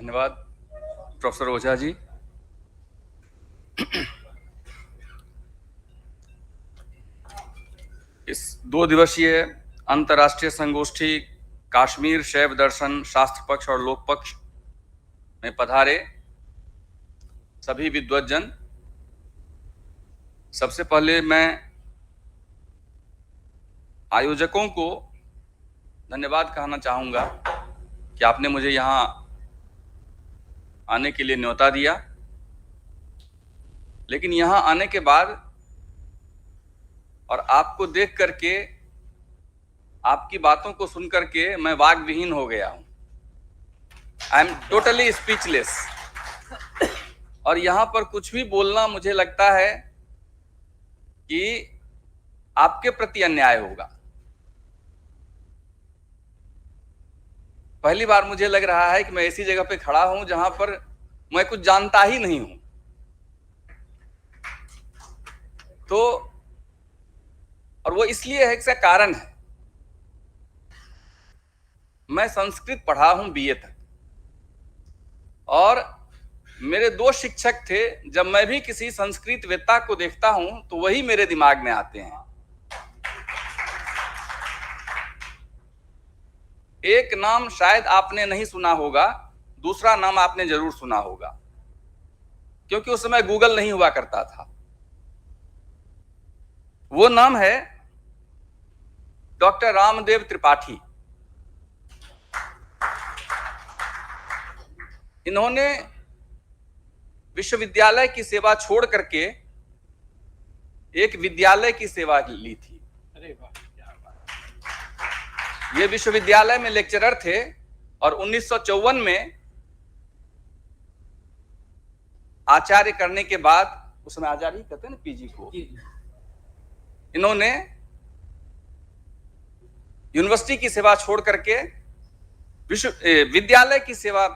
धन्यवाद प्रोफेसर ओझा जी। इस 2 दिवसीय अंतर्राष्ट्रीय संगोष्ठी कश्मीर शैव दर्शन शास्त्र पक्ष और लोक पक्ष में पधारे सभी विद्वज्जन, सबसे पहले मैं आयोजकों को धन्यवाद कहना चाहूँगा कि आपने मुझे यहाँ आने के लिए न्योता दिया। लेकिन यहाँ आने के बाद और आपको देख करके, आपकी बातों को सुन करके मैं वाक विहीन हो गया हूँ। I am totally speechless. और यहाँ पर कुछ भी बोलना मुझे लगता है कि आपके प्रति अन्याय होगा। पहली बार मुझे लग रहा है कि मैं ऐसी जगह पे खड़ा हूं जहां पर मैं कुछ जानता ही नहीं हूं। तो और वो इसलिए है, इसका कारण है, मैं संस्कृत पढ़ा हूं बीए तक, और मेरे 2 शिक्षक थे। जब मैं भी किसी संस्कृत वेत्ता को देखता हूं तो वही मेरे दिमाग में आते हैं। एक नाम शायद आपने नहीं सुना होगा, दूसरा नाम आपने जरूर सुना होगा, क्योंकि उस समय गूगल नहीं हुआ करता था। वो नाम है डॉक्टर रामदेव त्रिपाठी। इन्होंने विश्वविद्यालय की सेवा छोड़ करके एक विद्यालय की सेवा ली थी। अरे वाह, क्या बात। ये विश्वविद्यालय में लेक्चरर थे और 1954 में आचार्य करने के बाद, उस समय आचार्य ही कहते हैं ना पीजी को, इन्होंने यूनिवर्सिटी की सेवा छोड़ करके विद्यालय की सेवा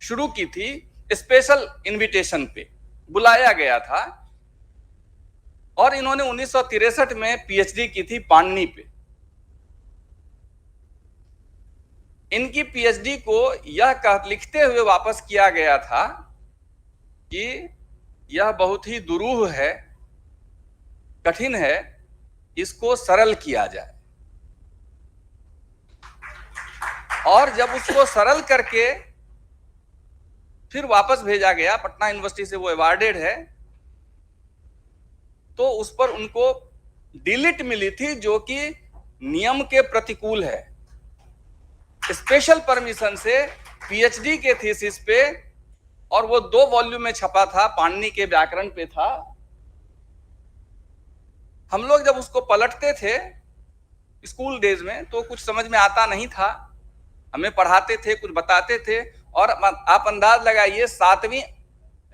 शुरू की थी। स्पेशल इनविटेशन पे बुलाया गया था, और इन्होंने 1963 में पीएचडी की थी पाणिनि पे। इनकी पीएचडी को यह लिखते हुए वापस किया गया था कि यह बहुत ही दुरूह है, कठिन है, इसको सरल किया जाए। और जब उसको सरल करके फिर वापस भेजा गया, पटना यूनिवर्सिटी से वो अवार्डेड है, तो उस पर उनको डिलीट मिली थी, जो कि नियम के प्रतिकूल है। स्पेशल परमिशन से पीएचडी के थीसिस पे, और वो 2 वॉल्यूम में छपा था, पाणिनि के व्याकरण पे था। हम लोग जब उसको पलटते थे स्कूल डेज में तो कुछ समझ में आता नहीं था। हमें पढ़ाते थे, कुछ बताते थे, और आप अंदाज लगाइए 7वीं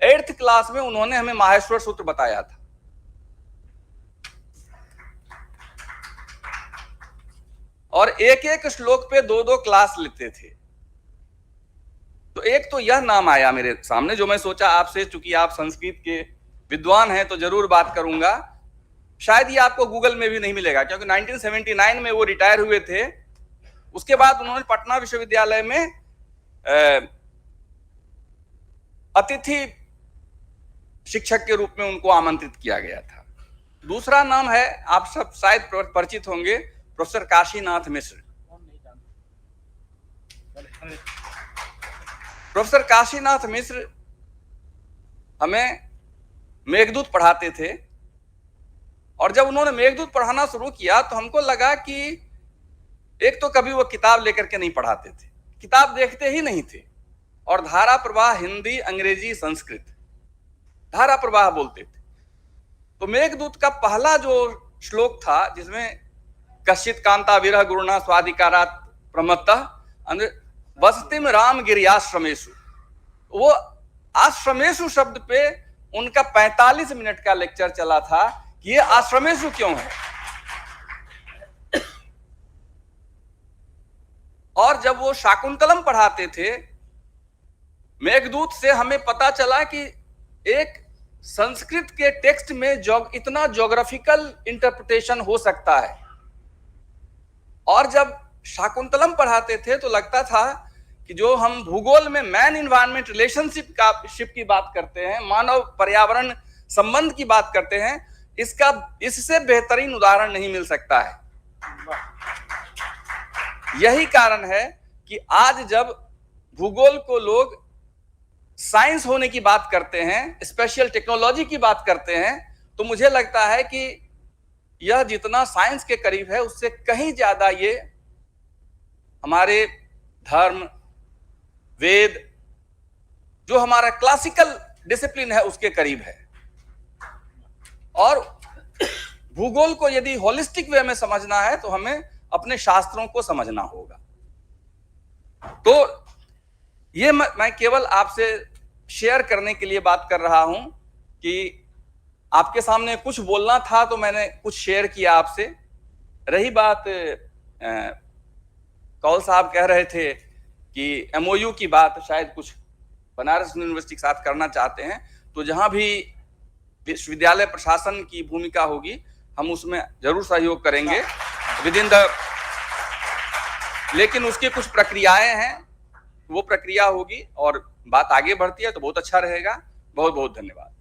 8th क्लास में उन्होंने हमें माहेश्वर सूत्र बताया था। और एक एक श्लोक पे 2-2 क्लास लेते थे। तो एक तो यह नाम आया मेरे सामने, जो मैं सोचा आपसे, चूंकि आप संस्कृत के विद्वान हैं तो जरूर बात करूंगा। शायद ये आपको गूगल में भी नहीं मिलेगा, क्योंकि 1979 में वो रिटायर हुए थे। उसके बाद उन्होंने पटना विश्वविद्यालय में अतिथि शिक्षक के रूप में उनको आमंत्रित किया गया था। दूसरा नाम है, आप सब शायद परिचित होंगे, प्रोफेसर काशीनाथ मिश्र। प्रोफेसर काशीनाथ मिश्र हमें मेघदूत पढ़ाते थे, और जब उन्होंने मेघदूत पढ़ाना शुरू किया तो हमको लगा कि एक तो कभी वो किताब लेकर के नहीं पढ़ाते थे, किताब देखते ही नहीं थे, और धारा प्रवाह हिंदी, अंग्रेजी, संस्कृत धारा प्रवाह बोलते थे। तो मेघदूत का पहला जो श्लोक था, जिसमें कश्चित कांता विरह गुरुणा स्वाधिकारात् प्रमत्तः वसतिम राम गिरियाश्रमेषु, वो आश्रमेषु शब्द पे उनका 45 मिनट का लेक्चर चला था कि ये आश्रमेषु क्यों है। और जब वो शाकुंतलम पढ़ाते थे मेघदूत से, हमें पता चला कि एक संस्कृत के टेक्स्ट में इतना ज्योग्राफिकल इंटरप्रिटेशन हो सकता है। और जब शाकुंतलम पढ़ाते थे तो लगता था कि जो हम भूगोल में मैन इन्वायरमेंट रिलेशनशिप की बात करते हैं, मानव पर्यावरण संबंध की बात करते हैं, इससे बेहतरीन उदाहरण नहीं मिल सकता है। यही कारण है कि आज जब भूगोल को लोग साइंस होने की बात करते हैं, स्पेशल टेक्नोलॉजी की बात करते हैं, तो मुझे लगता है कि यह जितना साइंस के करीब है उससे कहीं ज्यादा ये हमारे धर्म, वेद, जो हमारा क्लासिकल डिसिप्लिन है उसके करीब है। और भूगोल को यदि होलिस्टिक वे में समझना है तो हमें अपने शास्त्रों को समझना होगा। तो ये मैं केवल आपसे शेयर करने के लिए बात कर रहा हूं कि आपके सामने कुछ बोलना था तो मैंने कुछ शेयर किया आपसे। रही बात, कौल साहब कह रहे थे कि MOU की बात शायद कुछ बनारस यूनिवर्सिटी के साथ करना चाहते हैं, तो जहां भी विश्वविद्यालय प्रशासन की भूमिका होगी हम उसमें जरूर सहयोग करेंगे लेकिन उसकी कुछ प्रक्रियाएं हैं, वो प्रक्रिया होगी और बात आगे बढ़ती है तो बहुत अच्छा रहेगा। बहुत बहुत धन्यवाद।